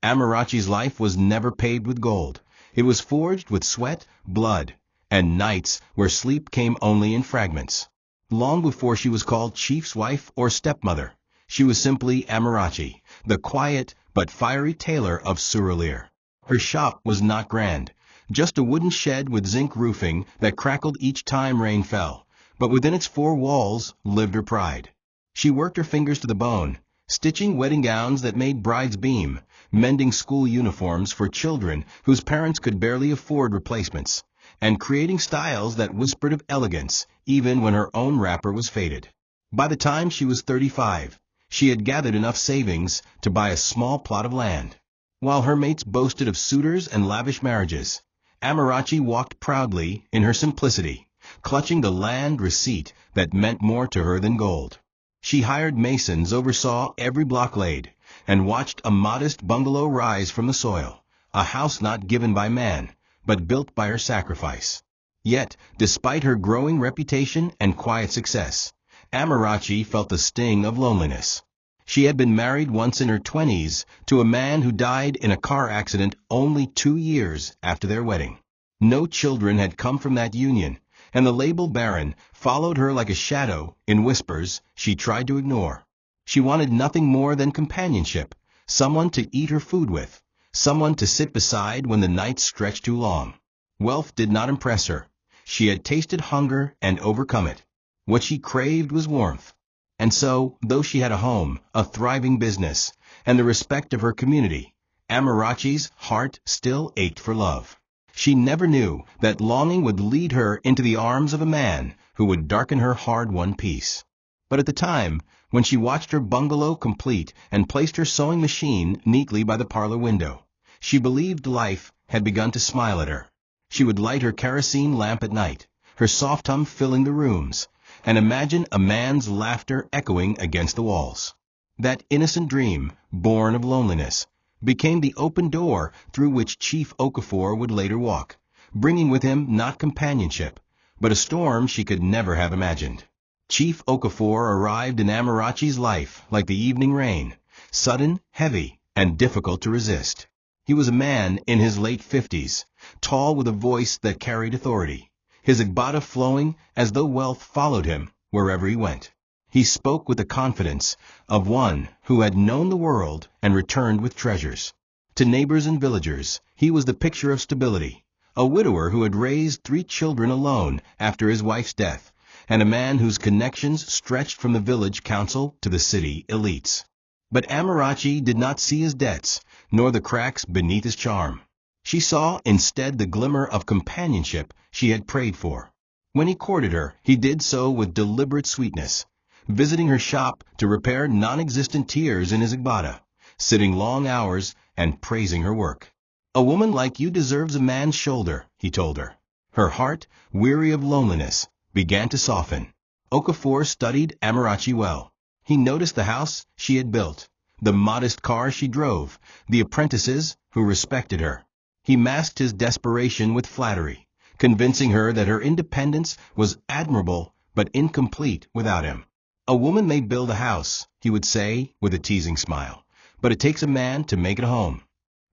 Amarachi's life was never paved with gold. It was forged with sweat, blood, and nights where sleep came only in fragments. Long before she was called chief's wife or stepmother, she was simply Amarachi, the quiet but fiery tailor of Surulere. Her shop was not grand, just a wooden shed with zinc roofing that crackled each time rain fell, but within its four walls lived her pride. She worked her fingers to the bone, stitching wedding gowns that made brides beam, mending school uniforms for children whose parents could barely afford replacements, and creating styles that whispered of elegance even when her own wrapper was faded. By the time she was 35, she had gathered enough savings to buy a small plot of land. While her mates boasted of suitors and lavish marriages, Amarachi walked proudly in her simplicity, clutching the land receipt that meant more to her than gold. She hired masons, oversaw every block laid, and watched a modest bungalow rise from the soil, a house not given by man, but built by her sacrifice. Yet, despite her growing reputation and quiet success, Amarachi felt the sting of loneliness. She had been married once in her 20s to a man who died in a car accident only 2 years after their wedding. No children had come from that union, and the label baron followed her like a shadow in whispers she tried to ignore. She wanted nothing more than companionship, someone to eat her food with, someone to sit beside when the nights stretched too long. Wealth did not impress her. She had tasted hunger and overcome it. What she craved was warmth. And so, though she had a home, a thriving business, and the respect of her community, Amarachi's heart still ached for love. She never knew that longing would lead her into the arms of a man who would darken her hard-won peace. But at the time, when she watched her bungalow complete and placed her sewing machine neatly by the parlor window, she believed life had begun to smile at her. She would light her kerosene lamp at night, her soft hum filling the rooms, and imagine a man's laughter echoing against the walls. That innocent dream, born of loneliness, became the open door through which Chief Okafor would later walk, bringing with him not companionship, but a storm she could never have imagined. Chief Okafor arrived in Amarachi's life like the evening rain, sudden, heavy, and difficult to resist. He was a man in his late 50s, tall with a voice that carried authority, his igbada flowing as though wealth followed him wherever he went. He spoke with the confidence of one who had known the world and returned with treasures. To neighbors and villagers, he was the picture of stability, a widower who had raised 3 children alone after his wife's death, and a man whose connections stretched from the village council to the city elites. But Amarachi did not see his debts, nor the cracks beneath his charm. She saw instead the glimmer of companionship she had prayed for. When he courted her, he did so with deliberate sweetness, visiting her shop to repair non-existent tears in his igbada, sitting long hours and praising her work. "A woman like you deserves a man's shoulder," he told her. Her heart, weary of loneliness, began to soften. Okafor studied Amarachi well. He noticed the house she had built, the modest car she drove, the apprentices who respected her. He masked his desperation with flattery, convincing her that her independence was admirable but incomplete without him. "A woman may build a house," he would say with a teasing smile, "but it takes a man to make it a home."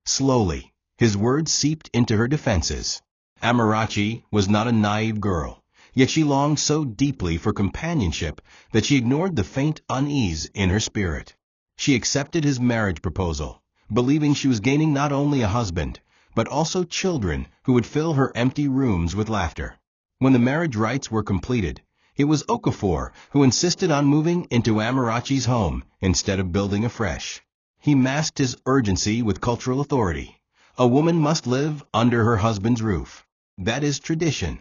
Slowly, his words seeped into her defenses. Amarachi was not a naive girl, yet she longed so deeply for companionship that she ignored the faint unease in her spirit. She accepted his marriage proposal, believing she was gaining not only a husband, but also children who would fill her empty rooms with laughter. When the marriage rites were completed, it was Okafor who insisted on moving into Amarachi's home instead of building afresh. He masked his urgency with cultural authority. A woman must live under her husband's roof. That is tradition.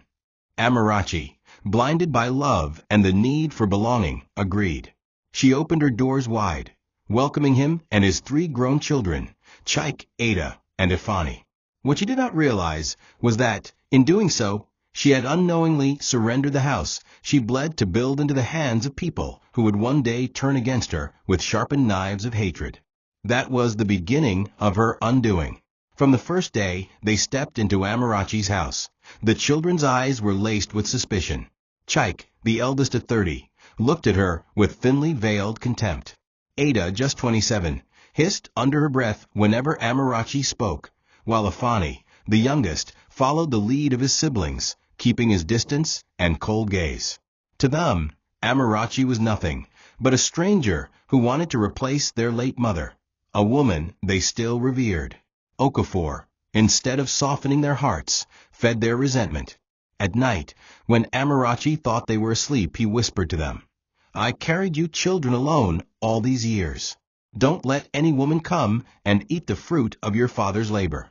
Amarachi, blinded by love and the need for belonging, agreed. She opened her doors wide, welcoming him and his 3 grown children, Chaik, Ada, and Ifani. What she did not realize was that, in doing so, she had unknowingly surrendered the house she bled to build into the hands of people who would one day turn against her with sharpened knives of hatred. That was the beginning of her undoing. From the first day they stepped into Amarachi's house, the children's eyes were laced with suspicion. Chaik, the eldest of 30, looked at her with thinly veiled contempt. Ada, just 27, hissed under her breath whenever Amarachi spoke, while Afani, the youngest, followed the lead of his siblings, keeping his distance and cold gaze. To them, Amarachi was nothing but a stranger who wanted to replace their late mother, a woman they still revered. Okafor, instead of softening their hearts, fed their resentment. At night, when Amarachi thought they were asleep, he whispered to them, "I carried you children alone all these years. Don't let any woman come and eat the fruit of your father's labor."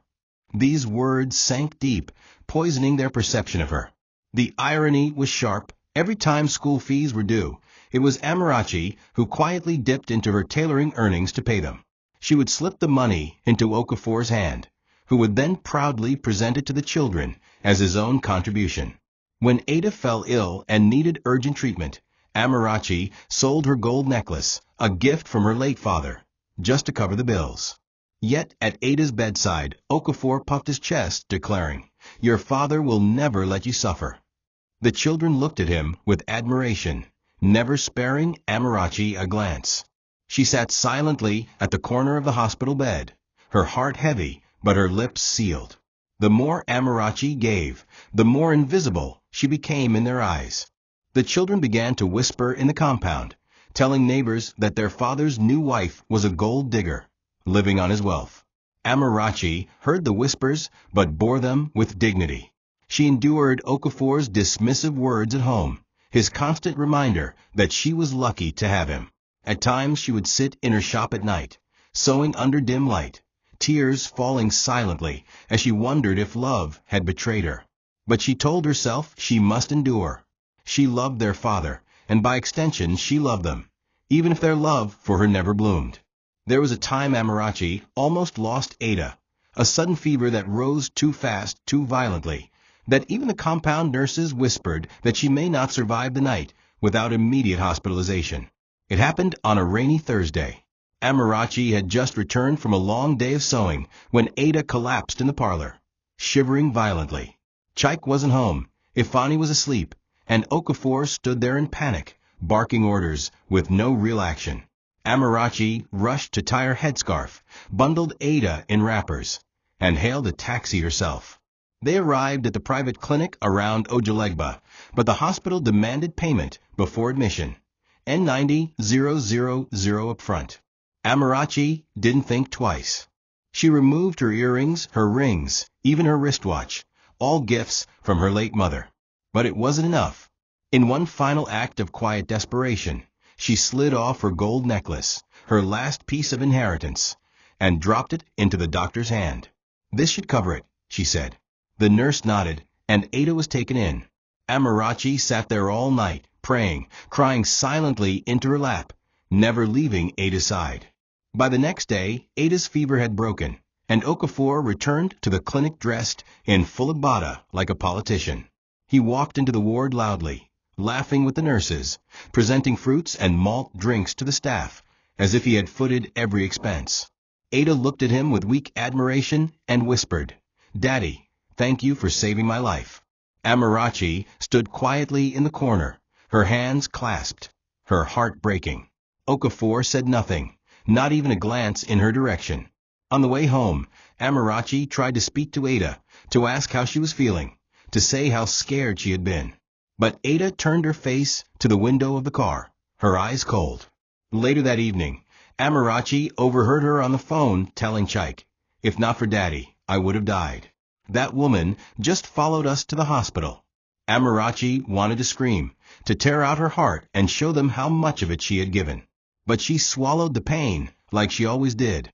These words sank deep, poisoning their perception of her. The irony was sharp. Every time school fees were due, it was Amarachi who quietly dipped into her tailoring earnings to pay them. She would slip the money into Okafor's hand, who would then proudly present it to the children as his own contribution. When Ada fell ill and needed urgent treatment, Amarachi sold her gold necklace, a gift from her late father, just to cover the bills. Yet at Ada's bedside, Okafor puffed his chest, declaring, "Your father will never let you suffer." The children looked at him with admiration, never sparing Amarachi a glance. She sat silently at the corner of the hospital bed, her heart heavy but her lips sealed. The more Amarachi gave, the more invisible she became in their eyes. The children began to whisper in the compound, telling neighbors that their father's new wife was a gold digger, living on his wealth. Amarachi heard the whispers but bore them with dignity. She endured Okafor's dismissive words at home, his constant reminder that she was lucky to have him. At times she would sit in her shop at night, sewing under dim light, tears falling silently as she wondered if love had betrayed her. But she told herself she must endure. She loved their father, and by extension she loved them, even if their love for her never bloomed. There was a time Amarachi almost lost Ada, a sudden fever that rose too fast, too violently, that even the compound nurses whispered that she may not survive the night without immediate hospitalization. It happened on a rainy Thursday. Amarachi had just returned from a long day of sewing when Ada collapsed in the parlor, shivering violently. Chaik wasn't home, Ifani was asleep, and Okafor stood there in panic, barking orders with no real action. Amarachi rushed to tie her headscarf, bundled Ada in wrappers, and hailed a taxi herself. They arrived at the private clinic around Ojalegba, but the hospital demanded payment before admission. N90,000 up front. Amarachi didn't think twice. She removed her earrings, her rings, even her wristwatch, all gifts from her late mother. But it wasn't enough. In one final act of quiet desperation, she slid off her gold necklace, her last piece of inheritance, and dropped it into the doctor's hand. "This should cover it," she said. The nurse nodded, and Ada was taken in. Amarachi sat there all night, praying, crying silently into her lap, never leaving Ada's side. By the next day, Ada's fever had broken, and Okafor returned to the clinic dressed in full abada like a politician. He walked into the ward loudly, laughing with the nurses, presenting fruits and malt drinks to the staff, as if he had footed every expense. Ada looked at him with weak admiration and whispered, "Daddy, thank you for saving my life." Amarachi stood quietly in the corner, her hands clasped, her heart breaking. Okafor said nothing, not even a glance in her direction. On the way home, Amarachi tried to speak to Ada, to ask how she was feeling, to say how scared she had been. But Ada turned her face to the window of the car, her eyes cold. Later that evening, Amarachi overheard her on the phone telling Chaik, "If not for Daddy, I would have died. That woman just followed us to the hospital." Amarachi wanted to scream, to tear out her heart and show them how much of it she had given. But she swallowed the pain like she always did.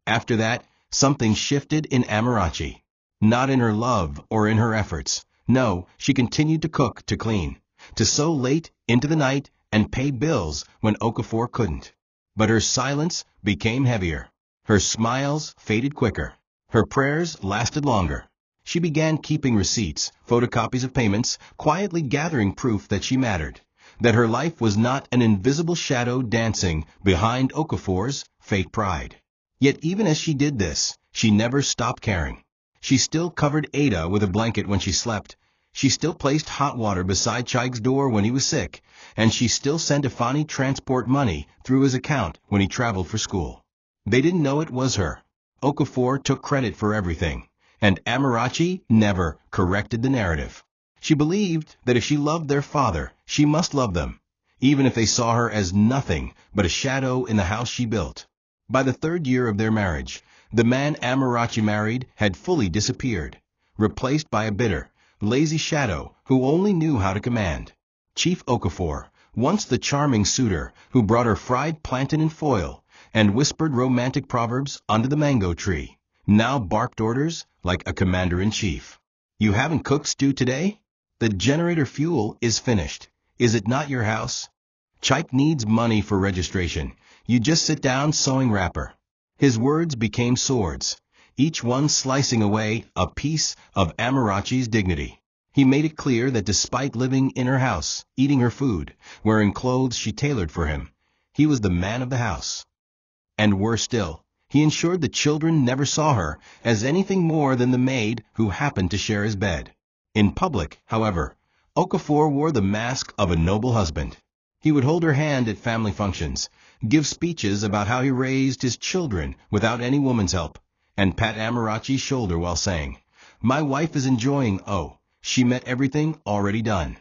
After that, something shifted in Amarachi. Not in her love or in her efforts. No, she continued to cook, to clean, to sew late into the night and pay bills when Okafor couldn't. But her silence became heavier. Her smiles faded quicker. Her prayers lasted longer. She began keeping receipts, photocopies of payments, quietly gathering proof that she mattered, that her life was not an invisible shadow dancing behind Okafor's fake pride. Yet even as she did this, she never stopped caring. She still covered Ada with a blanket when she slept. She still placed hot water beside Chaik's door when he was sick, and she still sent Ifani transport money through his account when he traveled for school. They didn't know it was her. Okafor took credit for everything, and Amarachi never corrected the narrative. She believed that if she loved their father, she must love them, even if they saw her as nothing but a shadow in the house she built. By the third year of their marriage, the man Amarachi married had fully disappeared, replaced by a bitter, lazy shadow who only knew how to command. Chief Okafor, once the charming suitor who brought her fried plantain in foil and whispered romantic proverbs under the mango tree, now barked orders like a commander-in-chief. "You haven't cooked stew today? The generator fuel is finished. Is it not your house? Chike needs money for registration. You just sit down sewing wrapper." His words became swords, each one slicing away a piece of Amarachi's dignity. He made it clear that despite living in her house, eating her food, wearing clothes she tailored for him, he was the man of the house. And worse still, he ensured the children never saw her as anything more than the maid who happened to share his bed. In public, however, Okafor wore the mask of a noble husband. He would hold her hand at family functions, give speeches about how he raised his children without any woman's help, and pat Amarachi's shoulder while saying, "My wife is enjoying, she met everything already done."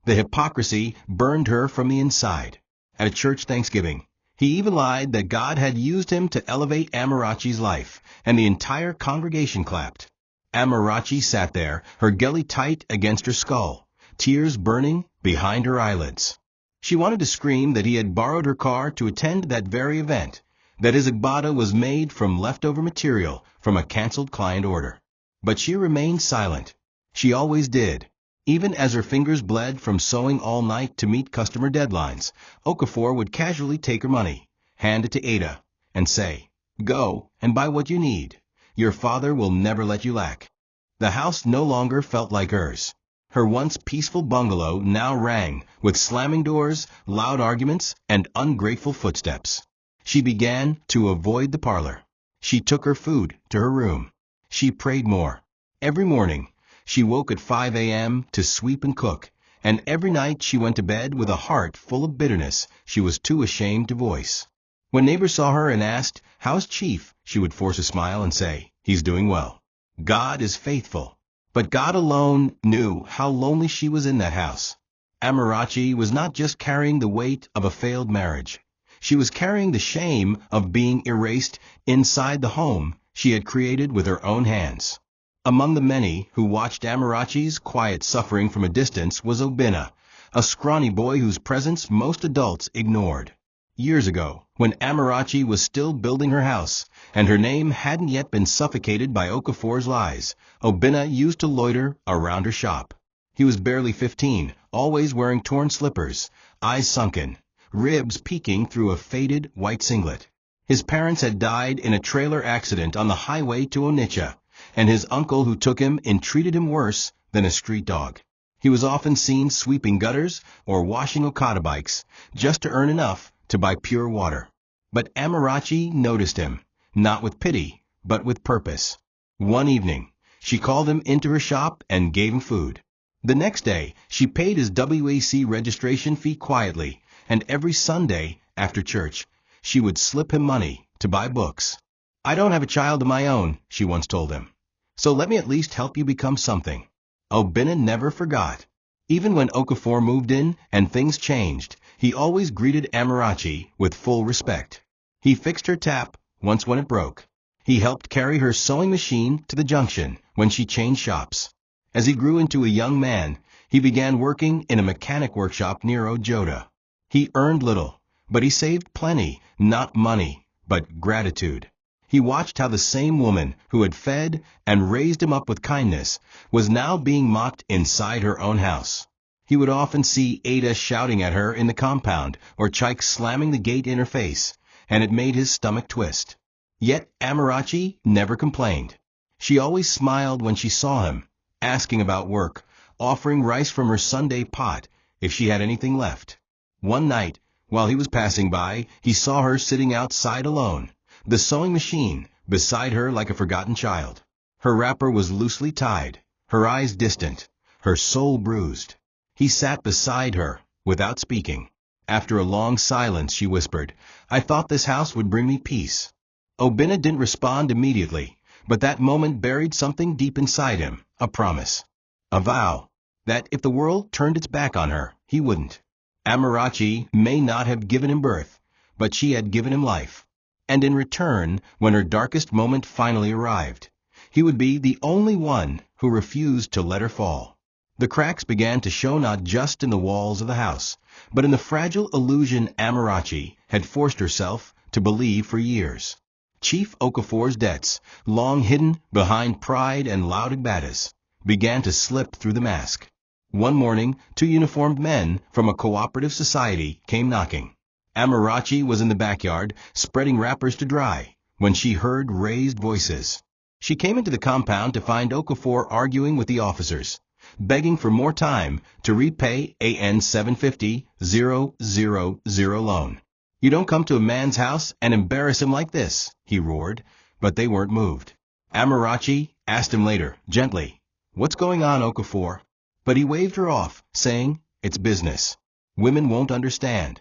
The hypocrisy burned her from the inside. At a church Thanksgiving, he even lied that God had used him to elevate Amarachi's life, and the entire congregation clapped. Amarachi sat there, her belly tight against her skull, tears burning behind her eyelids. She wanted to scream that he had borrowed her car to attend that very event, that his agbada was made from leftover material from a canceled client order. But she remained silent. She always did. Even as her fingers bled from sewing all night to meet customer deadlines, Okafor would casually take her money, hand it to Ada, and say, "Go and buy what you need. Your father will never let you lack." The house no longer felt like hers. Her once peaceful bungalow now rang with slamming doors, loud arguments, and ungrateful footsteps. She began to avoid the parlor. She took her food to her room. She prayed more. Every morning, she woke at 5 a.m. to sweep and cook, and every night she went to bed with a heart full of bitterness she was too ashamed to voice. When neighbors saw her and asked, "How's Chief?" she would force a smile and say, "He's doing well. God is faithful." But God alone knew how lonely she was in that house. Amarachi was not just carrying the weight of a failed marriage. She was carrying the shame of being erased inside the home she had created with her own hands. Among the many who watched Amarachi's quiet suffering from a distance was Obinna, a scrawny boy whose presence most adults ignored. Years ago, when Amarachi was still building her house, and her name hadn't yet been suffocated by Okafor's lies, Obinna used to loiter around her shop. He was barely 15, always wearing torn slippers, eyes sunken, ribs peeking through a faded white singlet. His parents had died in a trailer accident on the highway to Onitsha, and his uncle who took him in treated him worse than a street dog. He was often seen sweeping gutters or washing Okada bikes just to earn enough to buy pure water. But Amarachi noticed him, not with pity, but with purpose. One evening, she called him into her shop and gave him food. The next day, she paid his WAC registration fee quietly, and every Sunday, after church, she would slip him money to buy books. "I don't have a child of my own," she once told him, "so let me at least help you become something." Obinna never forgot. Even when Okafor moved in and things changed, he always greeted Amarachi with full respect. He fixed her tap once when it broke. He helped carry her sewing machine to the junction when she changed shops. As he grew into a young man, he began working in a mechanic workshop near Ojota. He earned little, but he saved plenty, not money, but gratitude. He watched how the same woman who had fed and raised him up with kindness was now being mocked inside her own house. He would often see Ada shouting at her in the compound or Chike slamming the gate in her face, and it made his stomach twist. Yet Amarachi never complained. She always smiled when she saw him, asking about work, offering rice from her Sunday pot if she had anything left. One night, while he was passing by, he saw her sitting outside alone, the sewing machine beside her like a forgotten child. Her wrapper was loosely tied, her eyes distant, her soul bruised. He sat beside her, without speaking. After a long silence, she whispered, "I thought this house would bring me peace." Obina didn't respond immediately, but that moment buried something deep inside him, a promise. A vow. That if the world turned its back on her, he wouldn't. Amarachi may not have given him birth, but she had given him life. And in return, when her darkest moment finally arrived, he would be the only one who refused to let her fall. The cracks began to show not just in the walls of the house, but in the fragile illusion Amarachi had forced herself to believe for years. Chief Okafor's debts, long hidden behind pride and loud igbadas, began to slip through the mask. One morning, 2 uniformed men from a cooperative society came knocking. Amarachi was in the backyard, spreading wrappers to dry, when she heard raised voices. She came into the compound to find Okafor arguing with the officers, begging for more time to repay AN 750,000 loan. "You don't come to a man's house and embarrass him like this," he roared, but they weren't moved. Amarachi asked him later, gently, "What's going on, Okafor?" But he waved her off, saying, "It's business. Women won't understand."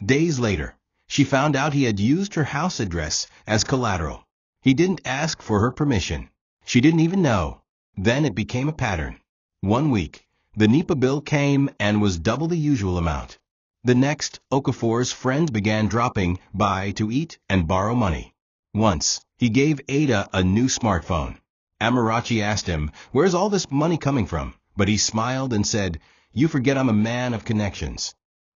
Days later, she found out he had used her house address as collateral. He didn't ask for her permission. She didn't even know. Then it became a pattern. One week, the NEPA bill came and was double the usual amount. The next, Okafor's friends began dropping by to eat and borrow money. Once, he gave Ada a new smartphone. Amarachi asked him, "Where's all this money coming from?" But he smiled and said, "You forget I'm a man of connections."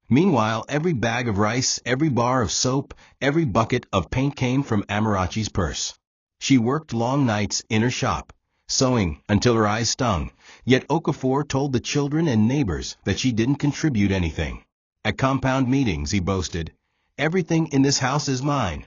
Meanwhile, every bag of rice, every bar of soap, every bucket of paint came from Amarachi's purse. She worked long nights in her shop, sewing until her eyes stung, yet Okafor told the children and neighbors that she didn't contribute anything. At compound meetings, he boasted, "Everything in this house is mine."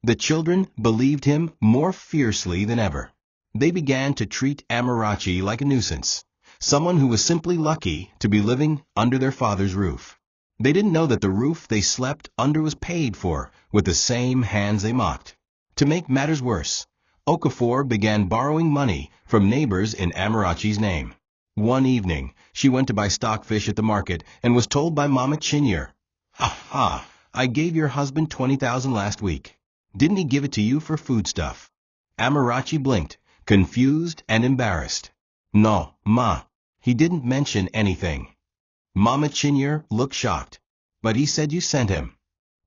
The children believed him more fiercely than ever. They began to treat Amarachi like a nuisance, someone who was simply lucky to be living under their father's roof. They didn't know that the roof they slept under was paid for with the same hands they mocked. To make matters worse, Okafor began borrowing money from neighbors in Amarachi's name. One evening, she went to buy stockfish at the market and was told by Mama Chinyere, "Aha, I gave your husband 20,000 last week. Didn't he give it to you for foodstuff?" Amarachi blinked, confused and embarrassed. "No, Ma, he didn't mention anything." Mama Chinyere looked shocked. "But he said you sent him."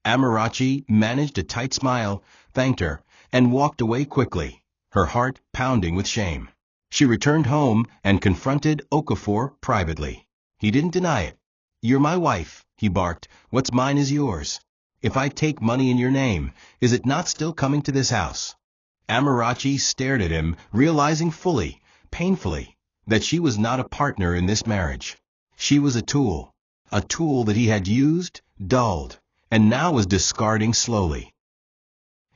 Amarachi managed a tight smile, thanked her, and walked away quickly, her heart pounding with shame. She returned home and confronted Okafor privately. He didn't deny it. "You're my wife," he barked. "What's mine is yours. If I take money in your name, is it not still coming to this house?" Amarachi stared at him, realizing fully, painfully, that she was not a partner in this marriage. She was a tool that he had used, dulled, and now was discarding slowly.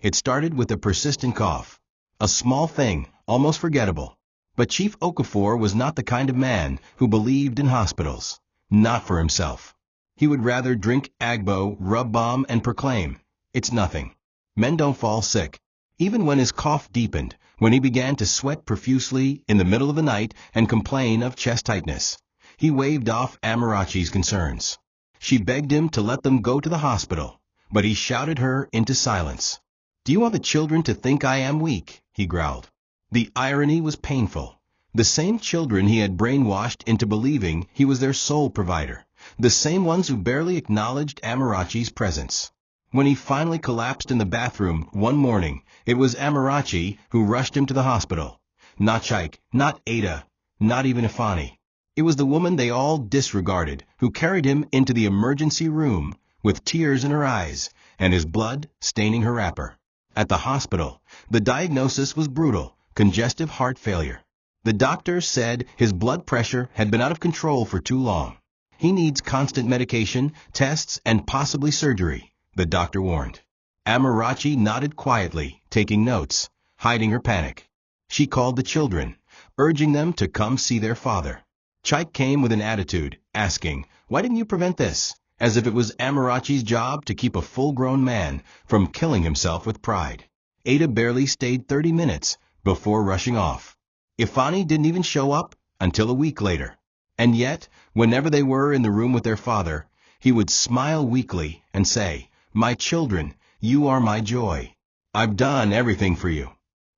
It started with a persistent cough, a small thing, almost forgettable. But Chief Okafor was not the kind of man who believed in hospitals. Not for himself. He would rather drink Agbo, rub balm, and proclaim, "It's nothing. Men don't fall sick." Even when his cough deepened, when he began to sweat profusely in the middle of the night and complain of chest tightness, he waved off Amarachi's concerns. She begged him to let them go to the hospital, but he shouted her into silence. "Do you want the children to think I am weak?" he growled. The irony was painful. The same children he had brainwashed into believing he was their sole provider, the same ones who barely acknowledged Amarachi's presence. When he finally collapsed in the bathroom one morning, it was Amarachi who rushed him to the hospital. Not Chaik, not Ada, not even Ifani. It was the woman they all disregarded who carried him into the emergency room with tears in her eyes and his blood staining her wrapper. At the hospital, the diagnosis was brutal. Congestive heart failure. The doctor said his blood pressure had been out of control for too long. He needs constant medication, tests, and possibly surgery, the doctor warned. Amarachi nodded quietly, taking notes, hiding her panic. She called the children, urging them to come see their father. Chaik came with an attitude, asking, "Why didn't you prevent this?" As if it was Amarachi's job to keep a full-grown man from killing himself with pride. Ada barely stayed 30 minutes before rushing off. Ifani didn't even show up until a week later. And yet, whenever they were in the room with their father, he would smile weakly and say, "My children, you are my joy." I've done everything for you.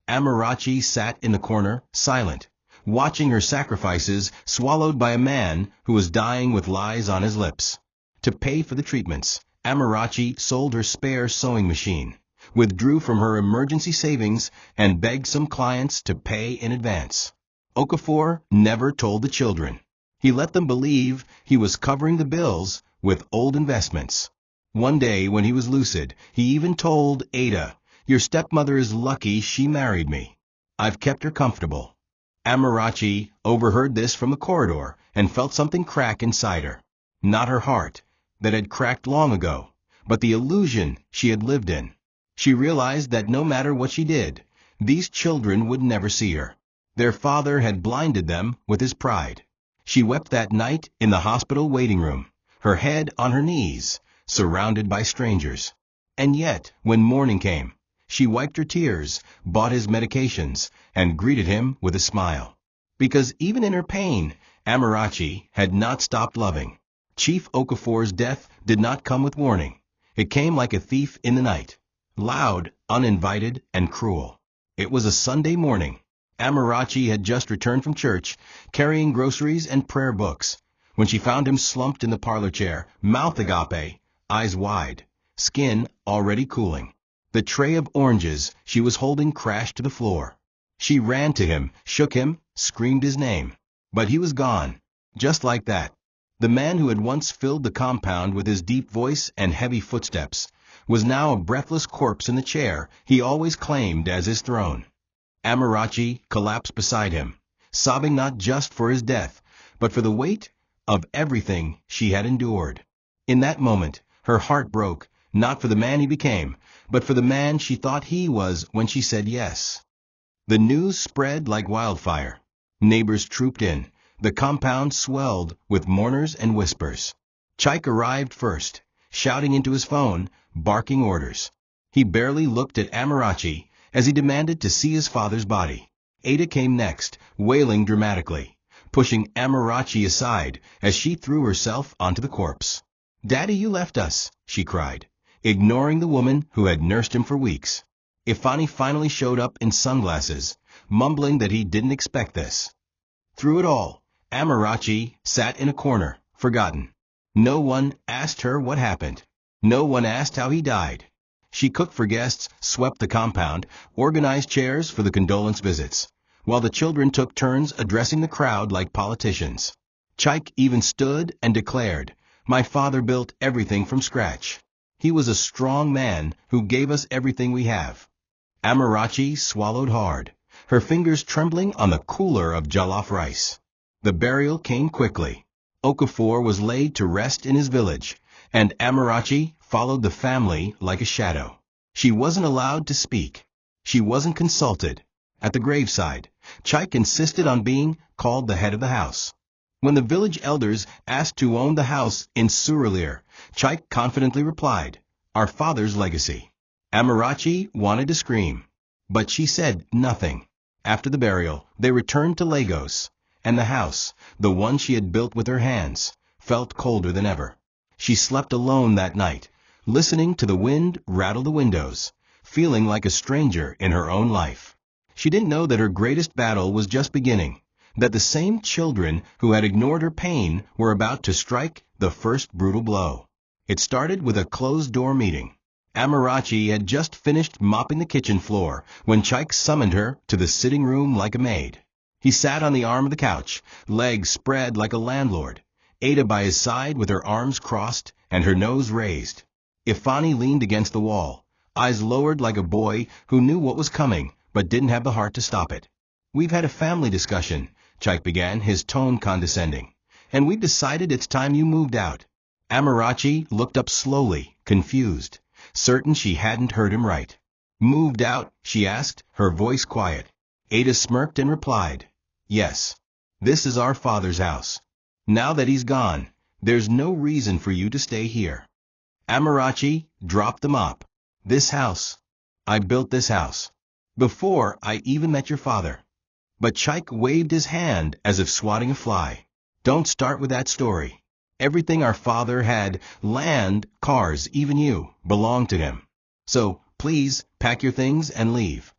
Amarachi sat in the corner, silent, watching her sacrifices swallowed by a man who was dying with lies on his lips. To pay for the treatments, Amarachi sold her spare sewing machine, withdrew from her emergency savings, and begged some clients to pay in advance. Okafor never told the children. He let them believe he was covering the bills with old investments. One day when he was lucid, he even told Ada, "Your stepmother is lucky she married me. I've kept her comfortable." Amarachi overheard this from the corridor and felt something crack inside her. Not her heart, that had cracked long ago, but the illusion she had lived in. She realized that no matter what she did, these children would never see her. Their father had blinded them with his pride. She wept that night in the hospital waiting room, her head on her knees, surrounded by strangers. And yet, when morning came, she wiped her tears, bought his medications, and greeted him with a smile. Because even in her pain, Amarachi had not stopped loving. Chief Okafor's death did not come with warning. It came like a thief in the night, loud, uninvited, and cruel. It was a Sunday morning. Amarachi had just returned from church, carrying groceries and prayer books, when she found him slumped in the parlor chair, mouth agape, eyes wide, skin already cooling. The tray of oranges she was holding crashed to the floor. She ran to him, shook him, screamed his name. But he was gone, just like that. The man who had once filled the compound with his deep voice and heavy footsteps was now a breathless corpse in the chair he always claimed as his throne. Amarachi collapsed beside him, sobbing not just for his death, but for the weight of everything she had endured. In that moment, her heart broke, not for the man he became, but for the man she thought he was when she said yes. The news spread like wildfire. Neighbors trooped in. The compound swelled with mourners and whispers. Chike arrived first, shouting into his phone, barking orders. He barely looked at Amarachi as he demanded to see his father's body. Ada came next, wailing dramatically, pushing Amarachi aside as she threw herself onto the corpse. "Daddy, you left us," she cried, ignoring the woman who had nursed him for weeks. Ifani finally showed up in sunglasses, mumbling that he didn't expect this. Through it all, Amarachi sat in a corner, forgotten. No one asked her what happened. No one asked how he died. She cooked for guests, swept the compound, organized chairs for the condolence visits, while the children took turns addressing the crowd like politicians. Chike even stood and declared, "My father built everything from scratch. He was a strong man who gave us everything we have." Amarachi swallowed hard, her fingers trembling on the cooler of jollof rice. The burial came quickly. Okafor was laid to rest in his village, and Amarachi followed the family like a shadow. She wasn't allowed to speak. She wasn't consulted. At the graveside, Chike insisted on being called the head of the house. When the village elders asked who owned the house in Surulere, Chike confidently replied, "Our father's legacy." Amarachi wanted to scream, but she said nothing. After the burial, they returned to Lagos, and the house, the one she had built with her hands, felt colder than ever. She slept alone that night, listening to the wind rattle the windows, feeling like a stranger in her own life. She didn't know that her greatest battle was just beginning, that the same children who had ignored her pain were about to strike the first brutal blow. It started with a closed-door meeting. Amarachi had just finished mopping the kitchen floor when Chike summoned her to the sitting room like a maid. He sat on the arm of the couch, legs spread like a landlord, Ada by his side with her arms crossed and her nose raised. Ifani leaned against the wall, eyes lowered like a boy who knew what was coming but didn't have the heart to stop it. "We've had a family discussion," Chike began, his tone condescending, "and we've decided it's time you moved out." Amarachi looked up slowly, confused, certain she hadn't heard him right. "Moved out?" she asked, her voice quiet. Ada smirked and replied, "Yes. This is our father's house. Now that he's gone, there's no reason for you to stay here." Amarachi dropped the mop. "This house. I built this house. Before I even met your father." But Chike waved his hand as if swatting a fly. "Don't start with that story. Everything our father had, land, cars, even you, belonged to him. So Please, pack your things and leave.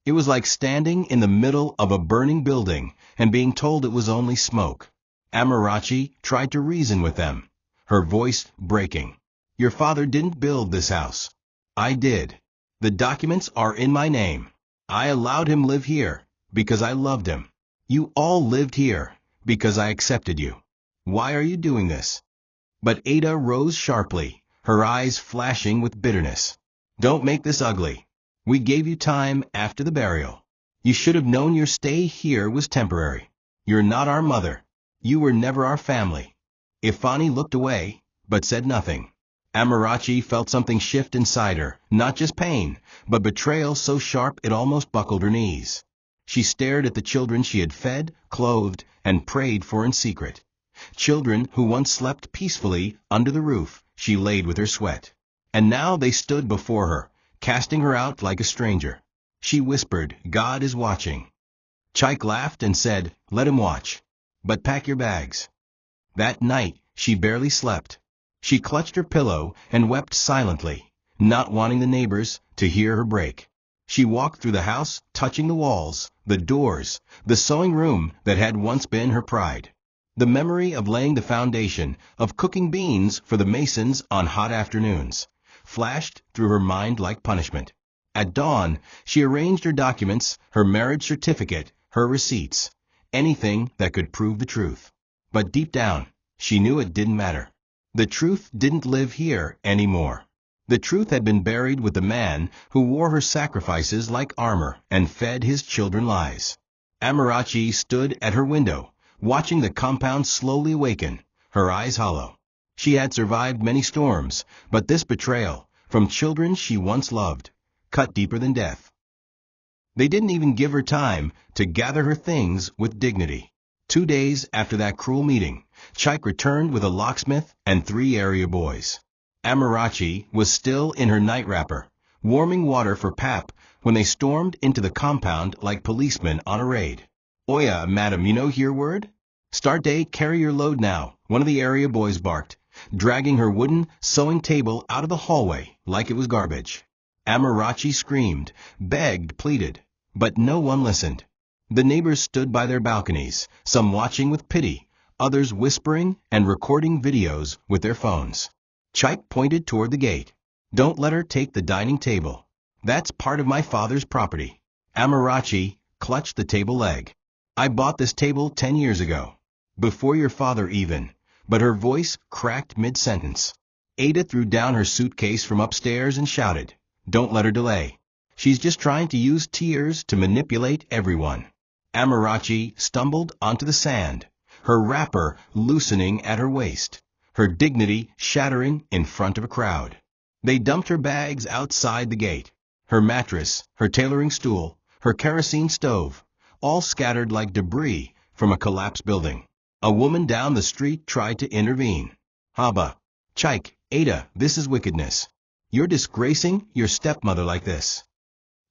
It was like standing in the middle of a burning building and being told it was only smoke. Amarachi tried to reason with them, her voice breaking. Your father didn't build this house. I did. The documents are in my name. I allowed him live here because I loved him. You all lived here because I accepted you. Why are you doing this? But Ada rose sharply, her eyes flashing with bitterness. Don't make this ugly. We gave you time after the burial. You should have known your stay here was temporary. You're not our mother. You were never our family. Ifani looked away, but said nothing. Amarachi felt something shift inside her, not just pain, but betrayal so sharp it almost buckled her knees. She stared at the children she had fed, clothed, and prayed for in secret. Children who once slept peacefully under the roof she laid with her sweat. And now they stood before her, casting her out like a stranger. She whispered, God is watching. Chaik laughed and said, let him watch. But pack your bags. That night, she barely slept. She clutched her pillow and wept silently, not wanting the neighbors to hear her break. She walked through the house, touching the walls, the doors, the sewing room that had once been her pride. The memory of laying the foundation, of cooking beans for the Masons on hot afternoons, flashed through her mind like punishment. At dawn, she arranged her documents, her marriage certificate, her receipts, anything that could prove the truth. But deep down, she knew it didn't matter. The truth didn't live here anymore. The truth had been buried with the man who wore her sacrifices like armor and fed his children lies. Amarachi stood at her window, watching the compound slowly awaken, her eyes hollow. She had survived many storms, but this betrayal, from children she once loved, cut deeper than death. They didn't even give her time to gather her things with dignity. 2 days after that cruel meeting, Chaik returned with a locksmith and 3 area boys. Amarachi was still in her night wrapper, warming water for Pap when they stormed into the compound like policemen on a raid. Oya, madam, you know here word? Start day, carry your load now, one of the area boys barked, dragging her wooden sewing table out of the hallway like it was garbage. Amarachi screamed, begged, pleaded, but no one listened. The neighbors stood by their balconies, some watching with pity, others whispering and recording videos with their phones. Chaik pointed toward the gate. Don't let her take the dining table. That's part of my father's property. Amarachi clutched the table leg. I bought this table 10 years ago. Before your father even. But her voice cracked mid-sentence. Ada threw down her suitcase from upstairs and shouted, don't let her delay. She's just trying to use tears to manipulate everyone. Amarachi stumbled onto the sand, her wrapper loosening at her waist, her dignity shattering in front of a crowd. They dumped her bags outside the gate, her mattress, her tailoring stool, her kerosene stove, all scattered like debris from a collapsed building. A woman down the street tried to intervene. Haba, Chaik, Ada, this is wickedness. You're disgracing your stepmother like this.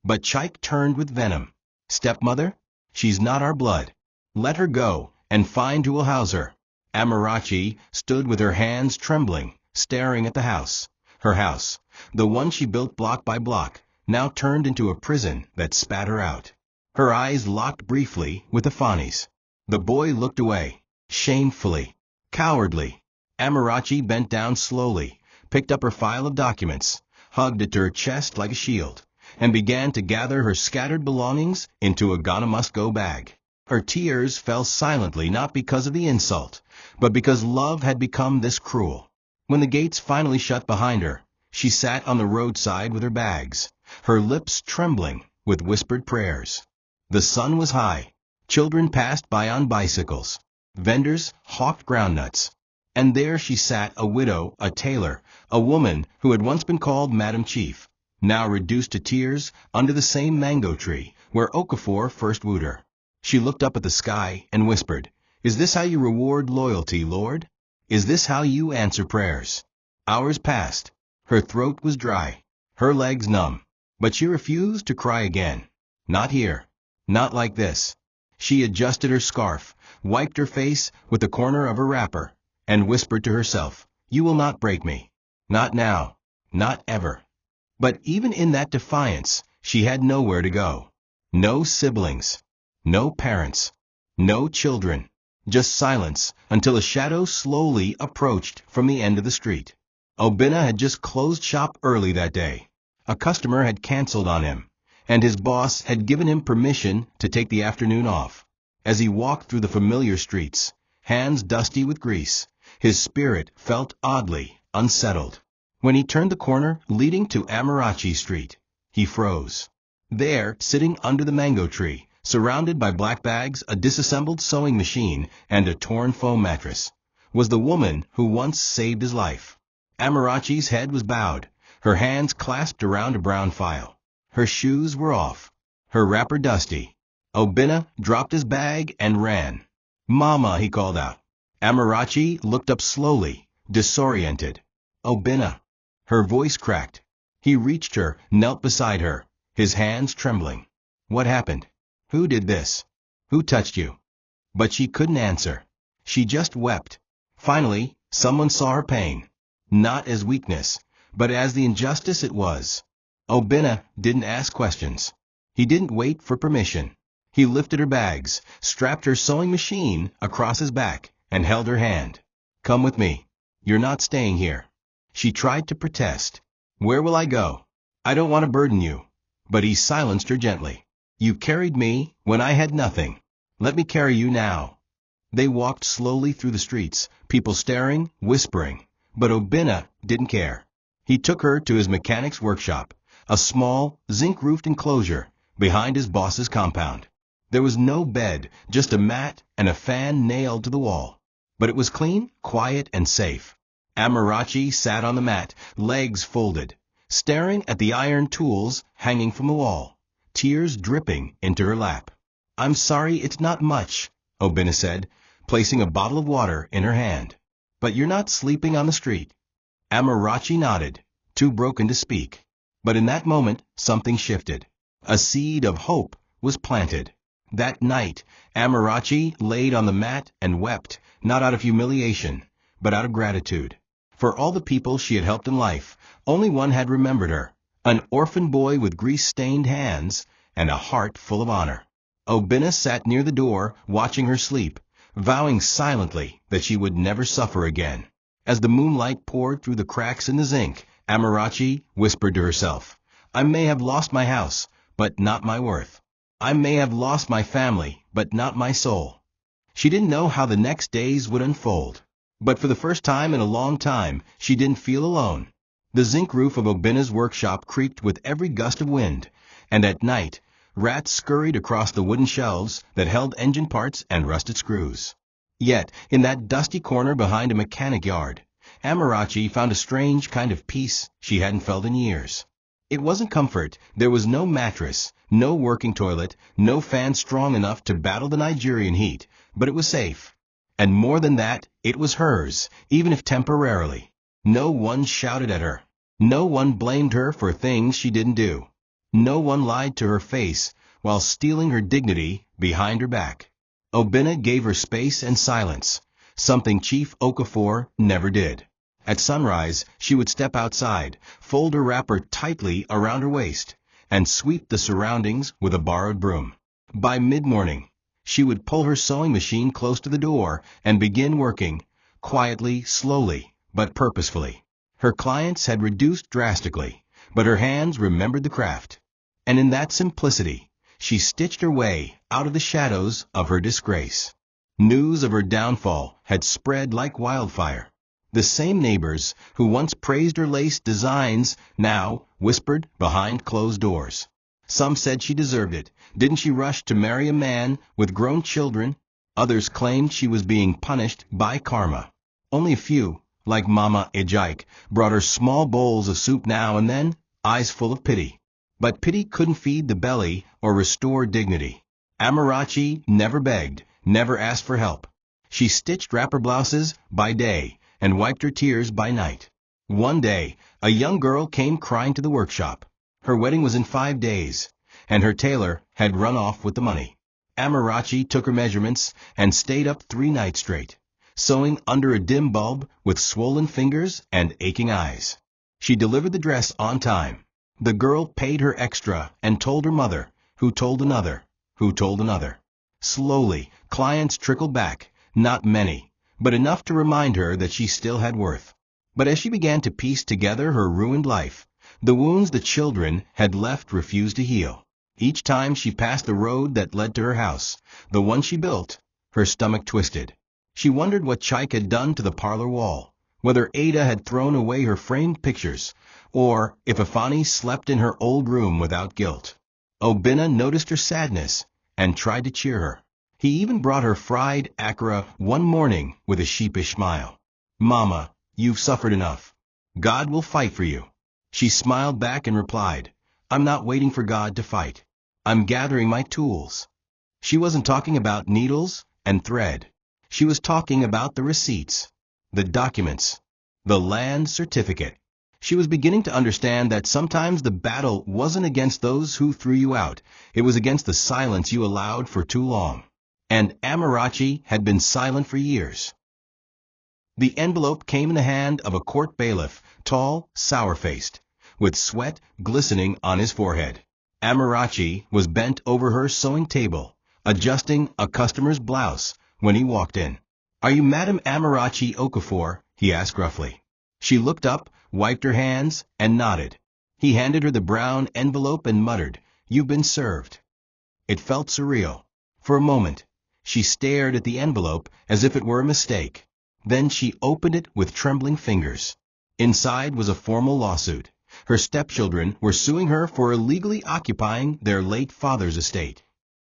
But Chaik turned with venom. Stepmother? She's not our blood. Let her go and find who will house her. Amarachi stood with her hands trembling, staring at the house. Her house, the one she built block by block, now turned into a prison that spat her out. Her eyes locked briefly with Ifani's. The boy looked away, shamefully, cowardly. Amarachi bent down slowly, picked up her file of documents, hugged it to her chest like a shield, and began to gather her scattered belongings into a gonna-must-go bag. Her tears fell silently, not because of the insult, but because love had become this cruel. When the gates finally shut behind her, she sat on the roadside with her bags, her lips trembling with whispered prayers. The sun was high. Children passed by on bicycles. Vendors hawked groundnuts. And there she sat, a widow, a tailor, a woman who had once been called Madam Chief, now reduced to tears under the same mango tree where Okafor first wooed her. She looked up at the sky and whispered, "Is this how you reward loyalty, Lord? Is this how you answer prayers?" Hours passed. Her throat was dry, her legs numb, but she refused to cry again. Not here. Not like this. She adjusted her scarf, wiped her face with the corner of her wrapper, and whispered to herself, "You will not break me. Not now. Not ever." But even in that defiance, she had nowhere to go. No siblings. No parents. No children. Just silence until a shadow slowly approached from the end of the street. Obinna had just closed shop early that day. A customer had canceled on him, and his boss had given him permission to take the afternoon off. As he walked through the familiar streets, hands dusty with grease, his spirit felt oddly unsettled. When he turned the corner leading to Amarachi Street, he froze. There, sitting under the mango tree, surrounded by black bags, a disassembled sewing machine, and a torn foam mattress, was the woman who once saved his life. Amarachi's head was bowed, her hands clasped around a brown file. Her shoes were off, her wrapper dusty. Obinna dropped his bag and ran. "Mama," he called out. Amarachi looked up slowly, disoriented. "Obinna." Her voice cracked. He reached her, knelt beside her, his hands trembling. "What happened? Who did this? Who touched you?" But she couldn't answer. She just wept. Finally, someone saw her pain. Not as weakness, but as the injustice it was. Obinna didn't ask questions. He didn't wait for permission. He lifted her bags, strapped her sewing machine across his back, and held her hand. "Come with me. You're not staying here." She tried to protest. "Where will I go? I don't want to burden you." But he silenced her gently. "You carried me when I had nothing. Let me carry you now." They walked slowly through the streets, people staring, whispering. But Obinna didn't care. He took her to his mechanic's workshop, a small, zinc-roofed enclosure behind his boss's compound. There was no bed, just a mat and a fan nailed to the wall. But it was clean, quiet, and safe. Amarachi sat on the mat, legs folded, staring at the iron tools hanging from the wall, tears dripping into her lap. "I'm sorry, it's not much," Obinna said, placing a bottle of water in her hand. "But you're not sleeping on the street." Amarachi nodded, too broken to speak. But in that moment, something shifted. A seed of hope was planted. That night, Amarachi laid on the mat and wept, not out of humiliation, but out of gratitude. For all the people she had helped in life, only one had remembered her, an orphan boy with grease-stained hands and a heart full of honor. Obinna sat near the door, watching her sleep, vowing silently that she would never suffer again. As the moonlight poured through the cracks in the zinc, Amarachi whispered to herself, "I may have lost my house, but not my worth. I may have lost my family, but not my soul." She didn't know how the next days would unfold. But for the first time in a long time, she didn't feel alone. The zinc roof of Obinna's workshop creaked with every gust of wind, and at night, rats scurried across the wooden shelves that held engine parts and rusted screws. Yet, in that dusty corner behind a mechanic yard, Amarachi found a strange kind of peace she hadn't felt in years. It wasn't comfort. There was no mattress, no working toilet, no fan strong enough to battle the Nigerian heat, but it was safe. And more than that, it was hers, even if temporarily. No one shouted at her. No one blamed her for things she didn't do. No one lied to her face while stealing her dignity behind her back. Obinna gave her space and silence, something Chief Okafor never did. At sunrise, she would step outside, fold her wrapper tightly around her waist, and sweep the surroundings with a borrowed broom. By mid-morning, she would pull her sewing machine close to the door and begin working, quietly, slowly, but purposefully. Her clients had reduced drastically, but her hands remembered the craft. And in that simplicity, she stitched her way out of the shadows of her disgrace. News of her downfall had spread like wildfire. The same neighbors who once praised her lace designs now whispered behind closed doors. Some said she deserved it. Didn't she rush to marry a man with grown children? Others claimed she was being punished by karma. Only a few, like Mama Ejike, brought her small bowls of soup now and then, eyes full of pity. But pity couldn't feed the belly or restore dignity. Amarachi never begged, never asked for help. She stitched wrapper blouses by day and wiped her tears by night. One day, a young girl came crying to the workshop. Her wedding was in 5 days, and her tailor had run off with the money. Amarachi took her measurements and stayed up 3 nights straight, sewing under a dim bulb with swollen fingers and aching eyes. She delivered the dress on time, The girl paid her extra and told her mother, who told another, who told another. Slowly, clients trickled back, not many, but enough to remind her that she still had worth. But as she began to piece together her ruined life, the wounds the children had left refused to heal. Each time she passed the road that led to her house, the one she built, her stomach twisted. She wondered what Chike had done to the parlor wall, whether Ada had thrown away her framed pictures, or if Afani slept in her old room without guilt. Obinna noticed her sadness and tried to cheer her. He even brought her fried akara one morning with a sheepish smile. "Mama, you've suffered enough. God will fight for you." She smiled back and replied, "I'm not waiting for God to fight. I'm gathering my tools." She wasn't talking about needles and thread. She was talking about the receipts, the documents, the land certificate. She was beginning to understand that sometimes the battle wasn't against those who threw you out, it was against the silence you allowed for too long. And Amarachi had been silent for years. The envelope came in the hand of a court bailiff, tall, sour-faced, with sweat glistening on his forehead. Amarachi was bent over her sewing table, adjusting a customer's blouse, when he walked in. "Are you Madam Amarachi Okafor?" he asked gruffly. She looked up, wiped her hands, and nodded. He handed her the brown envelope and muttered, "You've been served." It felt surreal. For a moment, she stared at the envelope as if it were a mistake. Then she opened it with trembling fingers. Inside was a formal lawsuit. Her stepchildren were suing her for illegally occupying their late father's estate.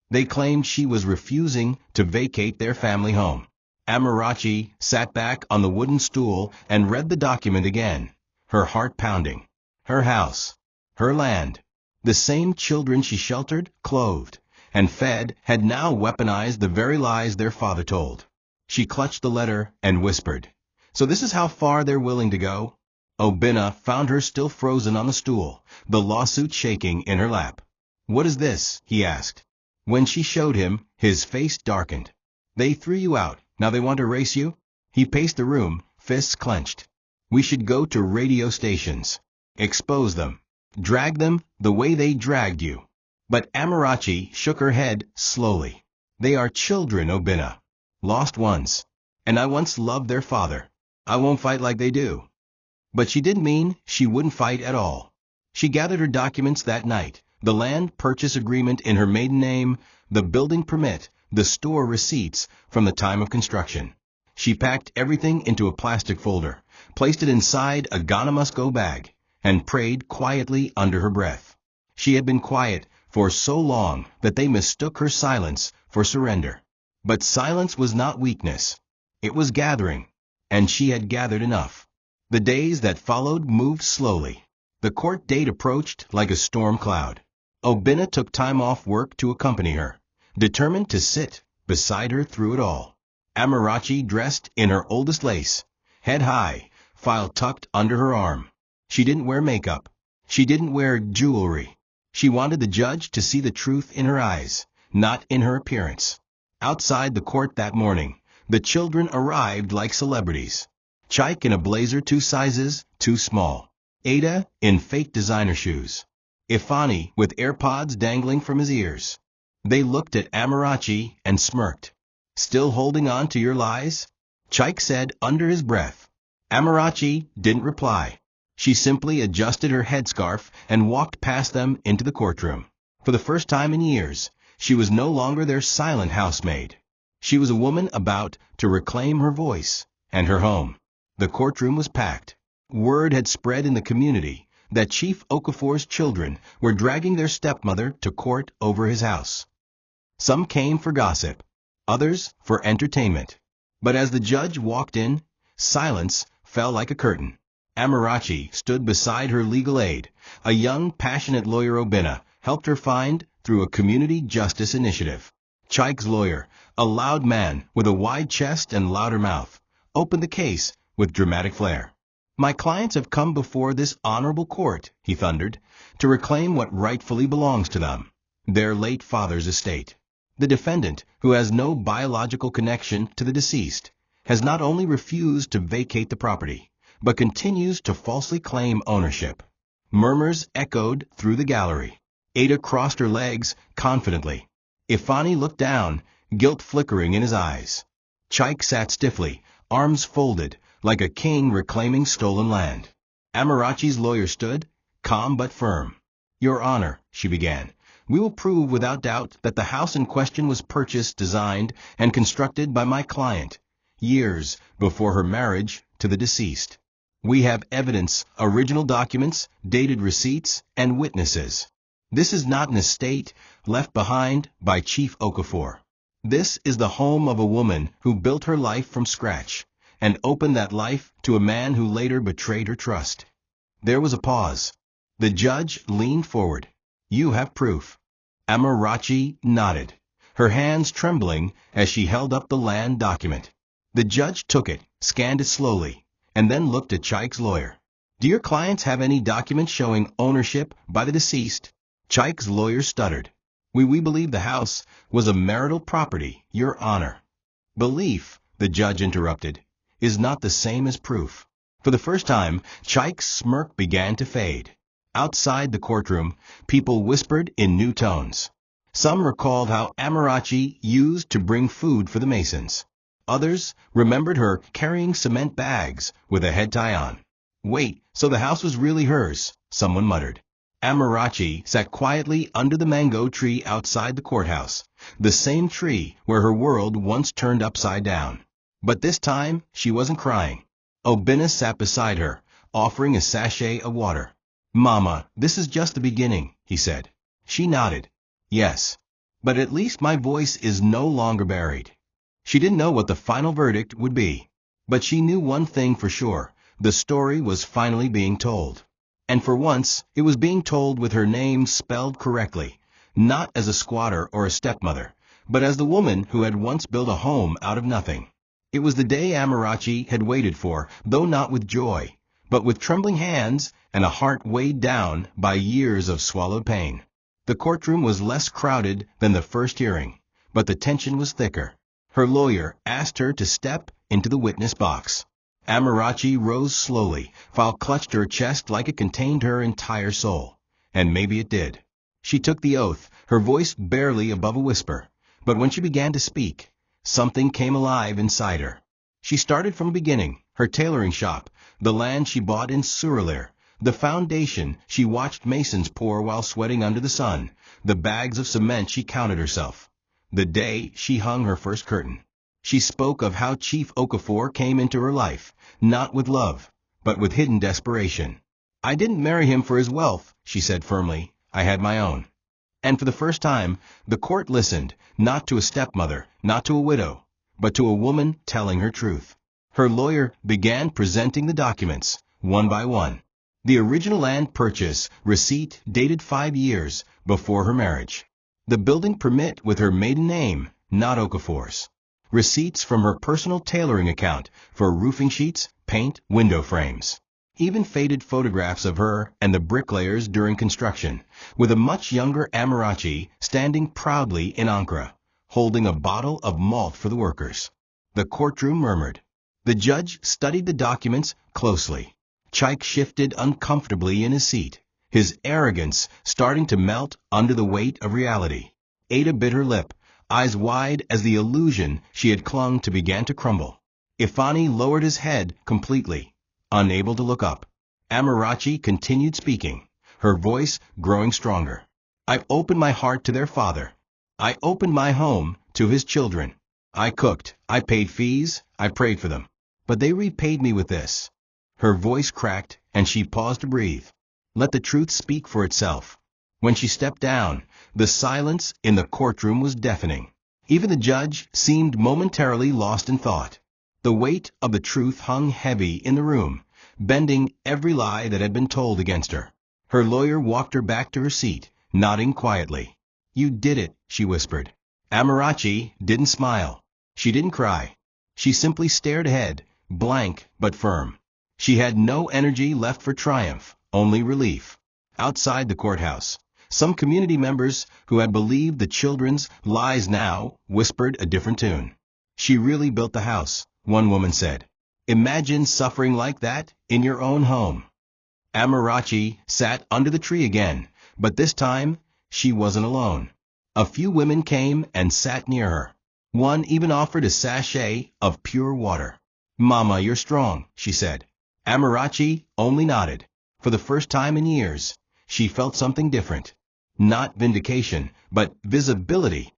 They claimed she was refusing to vacate their family home. Amarachi sat back on the wooden stool and read the document again, her heart pounding. Her house, her land, the same children she sheltered, clothed, and fed had now weaponized the very lies their father told. She clutched the letter and whispered, "So this is how far they're willing to go?" Obinna found her still frozen on the stool, the lawsuit shaking in her lap. "What is this?" he asked. When she showed him, his face darkened. "They threw you out. Now they want to erase you?" He paced the room, fists clenched. "We should go to radio stations. Expose them. Drag them the way they dragged you." But Amarachi shook her head slowly. "They are children, Obinna. Lost ones. And I once loved their father. I won't fight like they do." But she didn't mean she wouldn't fight at all. She gathered her documents that night, the land purchase agreement in her maiden name, the building permit, the store receipts from the time of construction. She packed everything into a plastic folder, placed it inside a gonna-must-go bag, and prayed quietly under her breath. She had been quiet for so long that they mistook her silence for surrender. But silence was not weakness. It was gathering, and she had gathered enough. The days that followed moved slowly. The court date approached like a storm cloud. Obinna took time off work to accompany her, determined to sit beside her through it all. Amarachi dressed in her oldest lace, head high, file tucked under her arm. She didn't wear makeup. She didn't wear jewelry. She wanted the judge to see the truth in her eyes, not in her appearance. Outside the court that morning, the children arrived like celebrities. Chike in a blazer 2 sizes too small. Ada in fake designer shoes. Ifani with AirPods dangling from his ears. They looked at Amarachi and smirked. "Still holding on to your lies?" Chike said under his breath. Amarachi didn't reply. She simply adjusted her headscarf and walked past them into the courtroom. For the first time in years, she was no longer their silent housemaid. She was a woman about to reclaim her voice and her home. The courtroom was packed. Word had spread in the community that Chief Okafor's children were dragging their stepmother to court over his house. Some came for gossip, others for entertainment. But as the judge walked in, silence fell like a curtain. Amarachi stood beside her legal aid. A young, passionate lawyer, Obinna, helped her find through a community justice initiative. Chike's lawyer, a loud man with a wide chest and louder mouth, opened the case with dramatic flair. "My clients have come before this honorable court," he thundered, "to reclaim what rightfully belongs to them, their late father's estate. The defendant, who has no biological connection to the deceased, has not only refused to vacate the property, but continues to falsely claim ownership. Murmurs echoed through the gallery. Ada crossed her legs confidently. Ifani looked down, guilt flickering in his eyes. Chaik sat stiffly, arms folded, like a king reclaiming stolen land. Amarachi's lawyer stood, calm but firm. "Your Honor," she began, "we will prove without doubt that the house in question was purchased, designed, and constructed by my client, years before her marriage to the deceased. We have evidence, original documents, dated receipts, and witnesses. This is not an estate left behind by Chief Okafor. This is the home of a woman who built her life from scratch, and opened that life to a man who later betrayed her trust." There was a pause. The judge leaned forward. "You have proof." Amarachi nodded, her hands trembling as she held up the land document. The judge took it, scanned it slowly, and then looked at Chaik's lawyer. "Do your clients have any documents showing ownership by the deceased?" Chaik's lawyer stuttered. We believe the house was a marital property, Your Honor." "Belief," the judge interrupted, "is not the same as proof." For the first time, Chaik's smirk began to fade. Outside the courtroom, people whispered in new tones. Some recalled how Amarachi used to bring food for the Masons. Others remembered her carrying cement bags with a head tie on. "Wait, so the house was really hers," someone muttered. Amarachi sat quietly under the mango tree outside the courthouse, the same tree where her world once turned upside down. But this time, she wasn't crying. Obinna sat beside her, offering a sachet of water. "Mama, this is just the beginning," he said. She nodded. "Yes. But at least my voice is no longer buried." She didn't know what the final verdict would be. But she knew one thing for sure: the story was finally being told. And for once, it was being told with her name spelled correctly, not as a squatter or a stepmother, but as the woman who had once built a home out of nothing. It was the day Amarachi had waited for, though not with joy, but with trembling hands and a heart weighed down by years of swallowed pain. The courtroom was less crowded than the first hearing, but the tension was thicker. Her lawyer asked her to step into the witness box. Amarachi rose slowly, while clutched her chest like it contained her entire soul. And maybe it did. She took the oath, her voice barely above a whisper. But when she began to speak, something came alive inside her. She started from the beginning: her tailoring shop, the land she bought in Suralere, the foundation she watched masons pour while sweating under the sun, the bags of cement she counted herself, the day she hung her first curtain. She spoke of how Chief Okafor came into her life, not with love, but with hidden desperation. "I didn't marry him for his wealth," she said firmly. "I had my own." And for the first time, the court listened, not to a stepmother, not to a widow, but to a woman telling her truth. Her lawyer began presenting the documents, one by one. The original land purchase receipt dated 5 years before her marriage. The building permit with her maiden name, not Okafor's. Receipts from her personal tailoring account for roofing sheets, paint, window frames. Even faded photographs of her and the bricklayers during construction, with a much younger Amarachi standing proudly in Ankara, holding a bottle of malt for the workers. The courtroom murmured. The judge studied the documents closely. Chaik shifted uncomfortably in his seat, his arrogance starting to melt under the weight of reality. Ada bit her lip, eyes wide as the illusion she had clung to began to crumble. Ifani lowered his head completely, unable to look up. Amarachi continued speaking, her voice growing stronger. "I opened my heart to their father. I opened my home to his children. I cooked, I paid fees, I prayed for them. But they repaid me with this." Her voice cracked, and she paused to breathe. Let the truth speak for itself. When she stepped down, the silence in the courtroom was deafening. Even the judge seemed momentarily lost in thought. The weight of the truth hung heavy in the room, bending every lie that had been told against her. Her lawyer walked her back to her seat, nodding quietly. "You did it," she whispered. Amarachi didn't smile. She didn't cry. She simply stared ahead, blank but firm. She had no energy left for triumph, only relief. Outside the courthouse, some community members who had believed the children's lies now whispered a different tune. "She really built the house," one woman said. "Imagine suffering like that in your own home." Amarachi sat under the tree again, but this time she wasn't alone. A few women came and sat near her. One even offered a sachet of pure water. "Mama, you're strong," she said. Amarachi only nodded. For the first time in years, she felt something different. Not vindication, but visibility.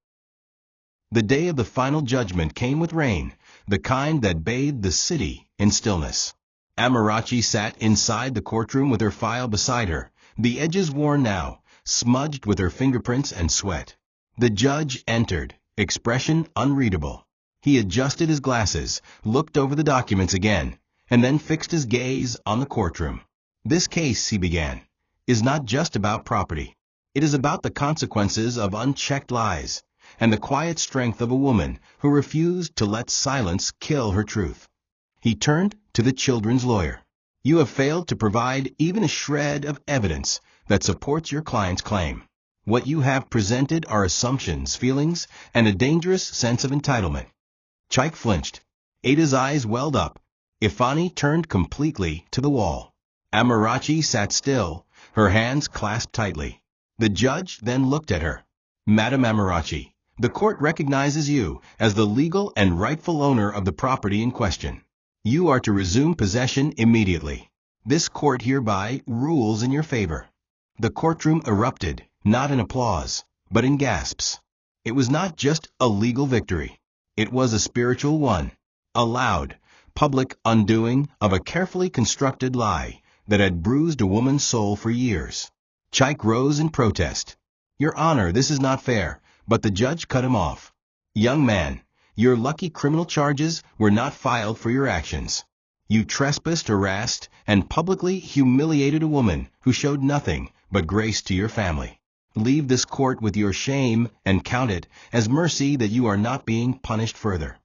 The day of the final judgment came with rain, the kind that bathed the city in stillness. Amarachi sat inside the courtroom with her file beside her, the edges worn now, smudged with her fingerprints and sweat. The judge entered, expression unreadable. He adjusted his glasses, looked over the documents again, and then fixed his gaze on the courtroom. "This case," he began, "is not just about property. It is about the consequences of unchecked lies, and the quiet strength of a woman who refused to let silence kill her truth." He turned to the children's lawyer. "You have failed to provide even a shred of evidence that supports your client's claim. What you have presented are assumptions, feelings, and a dangerous sense of entitlement." Chike flinched. Ada's eyes welled up. Ifani turned completely to the wall. Amarachi sat still, her hands clasped tightly. The judge then looked at her. "Madam Amarachi, the court recognizes you as the legal and rightful owner of the property in question. You are to resume possession immediately. This court hereby rules in your favor." The courtroom erupted, not in applause, but in gasps. It was not just a legal victory. It was a spiritual one. A loud, public undoing of a carefully constructed lie that had bruised a woman's soul for years. Chike rose in protest. "Your Honor, this is not fair," but the judge cut him off. "Young man, your lucky criminal charges were not filed for your actions. You trespassed, harassed, and publicly humiliated a woman who showed nothing but grace to your family. Leave this court with your shame and count it as mercy that you are not being punished further."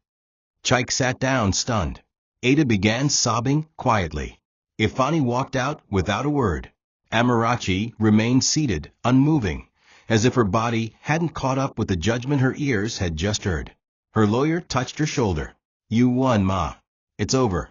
Chike sat down, stunned. Ada began sobbing quietly. Ifani walked out without a word. Amarachi remained seated, unmoving, as if her body hadn't caught up with the judgment her ears had just heard. Her lawyer touched her shoulder. "You won, Ma. It's over."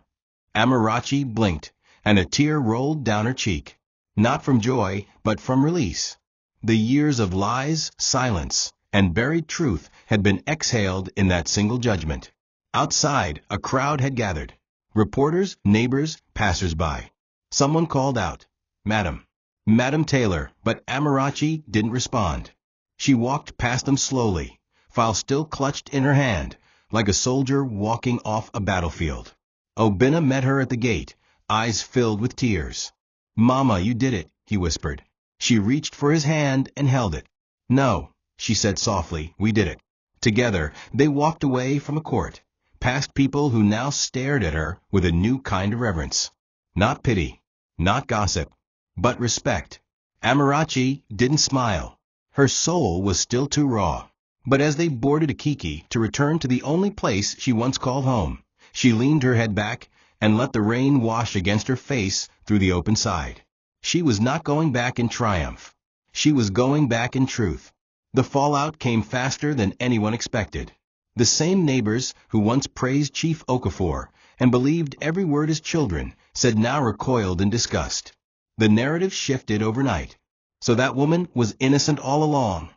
Amarachi blinked, and a tear rolled down her cheek. Not from joy, but from release. The years of lies, silence, and buried truth had been exhaled in that single judgment. Outside, a crowd had gathered. Reporters, neighbors, passers-by. Someone called out, "Madam. Madam Tailor," but Amarachi didn't respond. She walked past them slowly, file still clutched in her hand, like a soldier walking off a battlefield. Obinna met her at the gate, eyes filled with tears. "Mama, you did it," he whispered. She reached for his hand and held it. "No," she said softly, "we did it." Together, they walked away from a court, past people who now stared at her with a new kind of reverence. Not pity, not gossip, but respect. Amarachi didn't smile. Her soul was still too raw. But as they boarded a kiki to return to the only place she once called home, she leaned her head back and let the rain wash against her face through the open side. She was not going back in triumph. She was going back in truth. The fallout came faster than anyone expected. The same neighbors who once praised Chief Okafor and believed every word his children said now recoiled in disgust. The narrative shifted overnight. So that woman was innocent all along.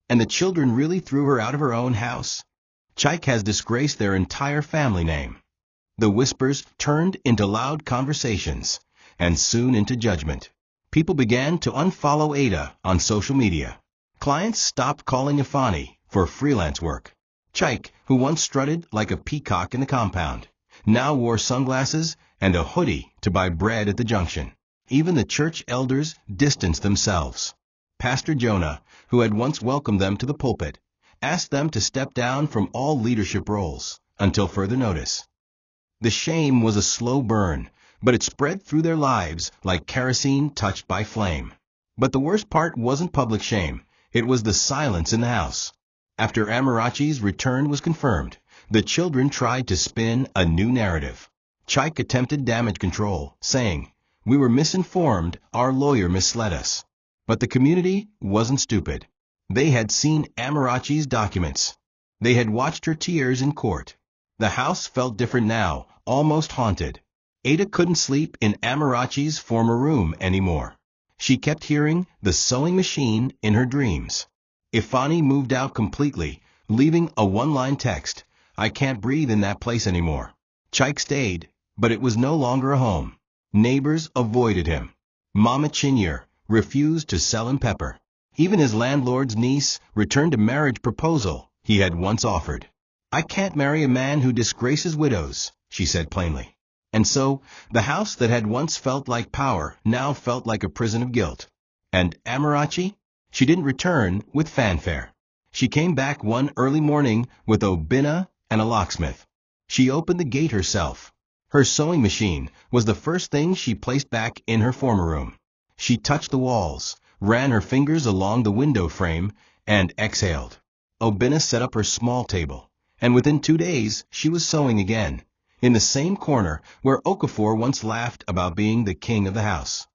And the children really threw her out of her own house. Chike has disgraced their entire family name. The whispers turned into loud conversations, and soon into judgment. People began to unfollow Ada on social media. Clients stopped calling Ifani for freelance work. Chike, who once strutted like a peacock in the compound, now wore sunglasses and a hoodie to buy bread at the junction. Even the church elders distanced themselves. Pastor Jonah, who had once welcomed them to the pulpit, asked them to step down from all leadership roles until further notice. The shame was a slow burn, but it spread through their lives like kerosene touched by flame. But the worst part wasn't public shame. It was the silence in the house. After Amarachi's return was confirmed, the children tried to spin a new narrative. Chike attempted damage control, saying, "We were misinformed, our lawyer misled us." But the community wasn't stupid. They had seen Amarachi's documents. They had watched her tears in court. The house felt different now, almost haunted. Ada couldn't sleep in Amarachi's former room anymore. She kept hearing the sewing machine in her dreams. Ifani moved out completely, leaving a one-line text, "I can't breathe in that place anymore." Chike stayed, but it was no longer a home. Neighbors avoided him. Mama Chinyere refused to sell him pepper. Even his landlord's niece returned a marriage proposal he had once offered. "I can't marry a man who disgraces widows," she said plainly. And so, the house that had once felt like power now felt like a prison of guilt. And Amarachi? She didn't return with fanfare. She came back one early morning with Obinna and a locksmith. She opened the gate herself. Her sewing machine was the first thing she placed back in her former room. She touched the walls, ran her fingers along the window frame, and exhaled. Obinna set up her small table, and within 2 days she was sewing again, in the same corner where Okafor once laughed about being the king of the house.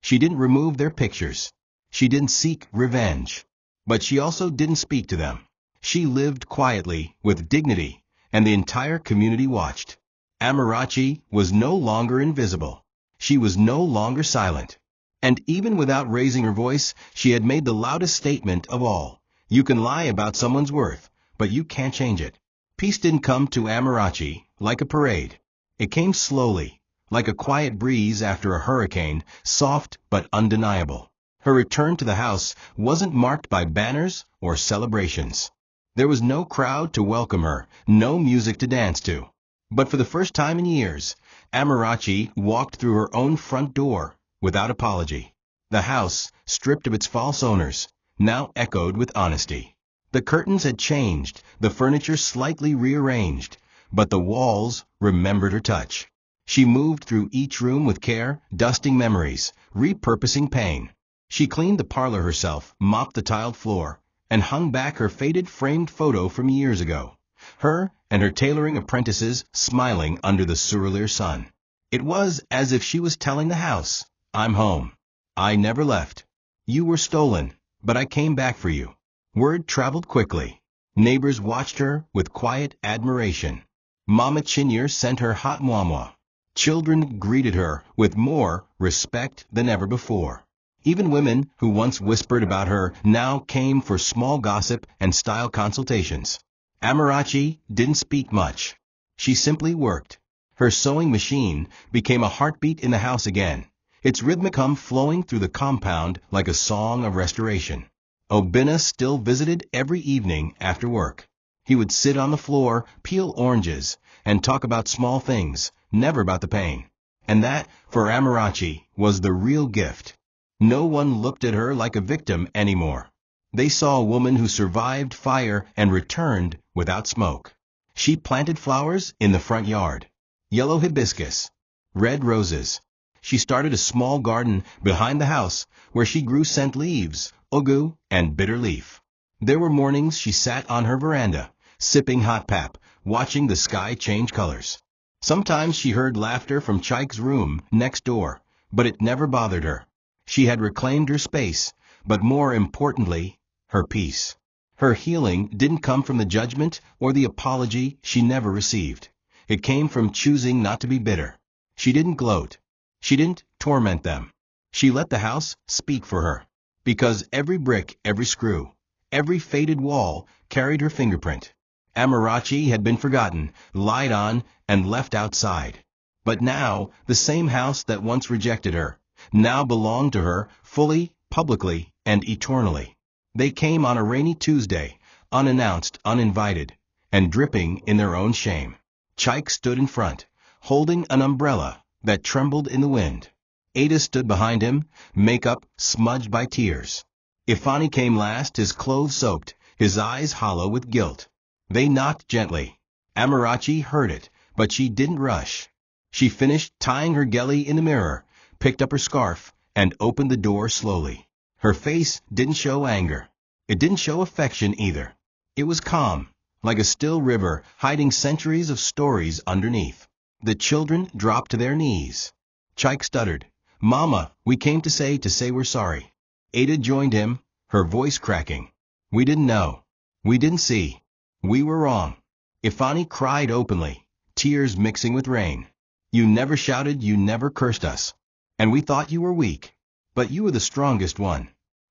She didn't remove their pictures. She didn't seek revenge. But she also didn't speak to them. She lived quietly, with dignity, and the entire community watched. Amarachi was no longer invisible. She was no longer silent. And even without raising her voice, she had made the loudest statement of all. You can lie about someone's worth, but you can't change it. Peace didn't come to Amarachi like a parade. It came slowly, like a quiet breeze after a hurricane, soft but undeniable. Her return to the house wasn't marked by banners or celebrations. There was no crowd to welcome her, no music to dance to. But for the first time in years, Amarachi walked through her own front door without apology. The house, stripped of its false owners, now echoed with honesty. The curtains had changed, the furniture slightly rearranged, but the walls remembered her touch. She moved through each room with care, dusting memories, repurposing pain. She cleaned the parlor herself, mopped the tiled floor, and hung back her faded framed photo from years ago. Her and her tailoring apprentices smiling under the Surreal sun. It was as if she was telling the house, "I'm home. I never left. You were stolen, but I came back for you." Word traveled quickly. Neighbors watched her with quiet admiration. Mama Chinyere sent her hot mwamwa. Children greeted her with more respect than ever before. Even women who once whispered about her now came for small gossip and style consultations. Amarachi didn't speak much. She simply worked. Her sewing machine became a heartbeat in the house again, its rhythmic hum flowing through the compound like a song of restoration. Obinna still visited every evening after work. He would sit on the floor, peel oranges, and talk about small things, never about the pain. And that, for Amarachi, was the real gift. No one looked at her like a victim anymore. They saw a woman who survived fire and returned without smoke. She planted flowers in the front yard. Yellow hibiscus, red roses. She started a small garden behind the house where she grew scent leaves, ugu, and bitter leaf. There were mornings she sat on her veranda, sipping hot pap, watching the sky change colors. Sometimes she heard laughter from Chike's room next door, but it never bothered her. She had reclaimed her space, but more importantly, her peace. Her healing didn't come from the judgment or the apology she never received. It came from choosing not to be bitter. She didn't gloat. She didn't torment them. She let the house speak for her. Because every brick, every screw, every faded wall carried her fingerprint. Amarachi had been forgotten, lied on, and left outside. But now, the same house that once rejected her, now belonged to her fully, publicly, and eternally. They came on a rainy Tuesday, unannounced, uninvited, and dripping in their own shame. Chike stood in front, holding an umbrella that trembled in the wind. Ada stood behind him, makeup smudged by tears. Ifani came last, his clothes soaked, his eyes hollow with guilt. They knocked gently. Amarachi heard it, but she didn't rush. She finished tying her gelly in the mirror, picked up her scarf, and opened the door slowly. Her face didn't show anger. It didn't show affection either. It was calm, like a still river hiding centuries of stories underneath. The children dropped to their knees. Chike stuttered, "Mama, we came to say we're sorry." Ada joined him, her voice cracking. "We didn't know. We didn't see. We were wrong." Ifani cried openly, tears mixing with rain. You never shouted, you never cursed us. And we thought you were weak. But you were the strongest one.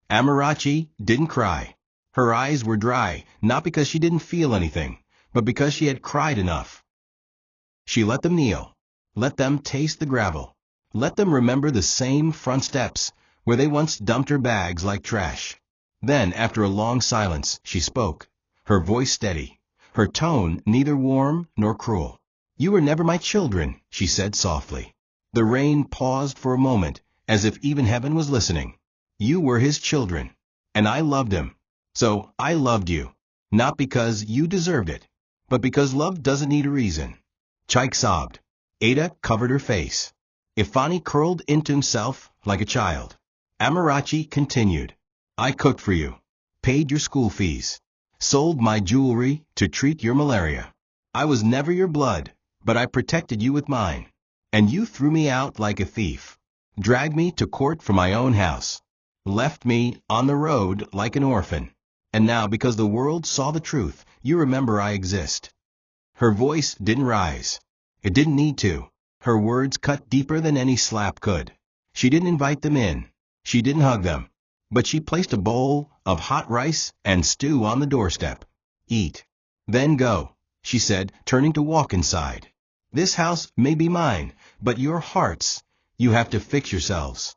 Amarachi didn't cry. Her eyes were dry, not because she didn't feel anything, but because she had cried enough. She let them kneel. Let them taste the gravel. Let them remember the same front steps, where they once dumped her bags like trash. Then, after a long silence, she spoke, her voice steady, her tone neither warm nor cruel. You were never my children, she said softly. The rain paused for a moment, as if even heaven was listening. You were his children, and I loved him. So I loved you, not because you deserved it, but because love doesn't need a reason. Chike sobbed. Ada covered her face. Ifani curled into himself like a child. Amarachi continued. I cooked for you, paid your school fees, sold my jewelry to treat your malaria. I was never your blood, but I protected you with mine. And you threw me out like a thief, dragged me to court from my own house, left me on the road like an orphan. And now, because the world saw the truth, you remember I exist. Her voice didn't rise. It didn't need to. Her words cut deeper than any slap could. She didn't invite them in. She didn't hug them. But she placed a bowl of hot rice and stew on the doorstep. Eat. Then go, she said, turning to walk inside. This house may be mine, but your hearts, you have to fix yourselves.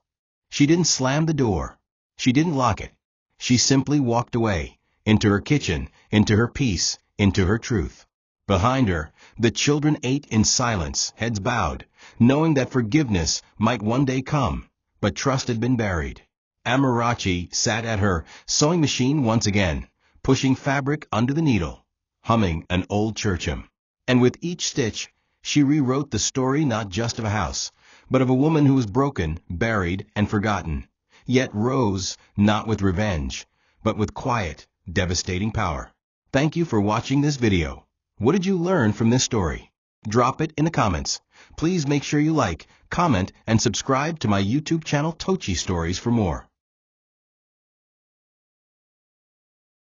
She didn't slam the door. She didn't lock it. She simply walked away, into her kitchen, into her peace, into her truth. Behind her, the children ate in silence, heads bowed, knowing that forgiveness might one day come, but trust had been buried. Amarachi sat at her sewing machine once again, pushing fabric under the needle, humming an old church hymn. And with each stitch, she rewrote the story not just of a house, but of a woman who was broken, buried, and forgotten, yet rose not with revenge, but with quiet, devastating power. Thank you for watching this video. What did you learn from this story? Drop it in the comments. Please make sure you like, comment, and subscribe to my YouTube channel Tochi Stories for more.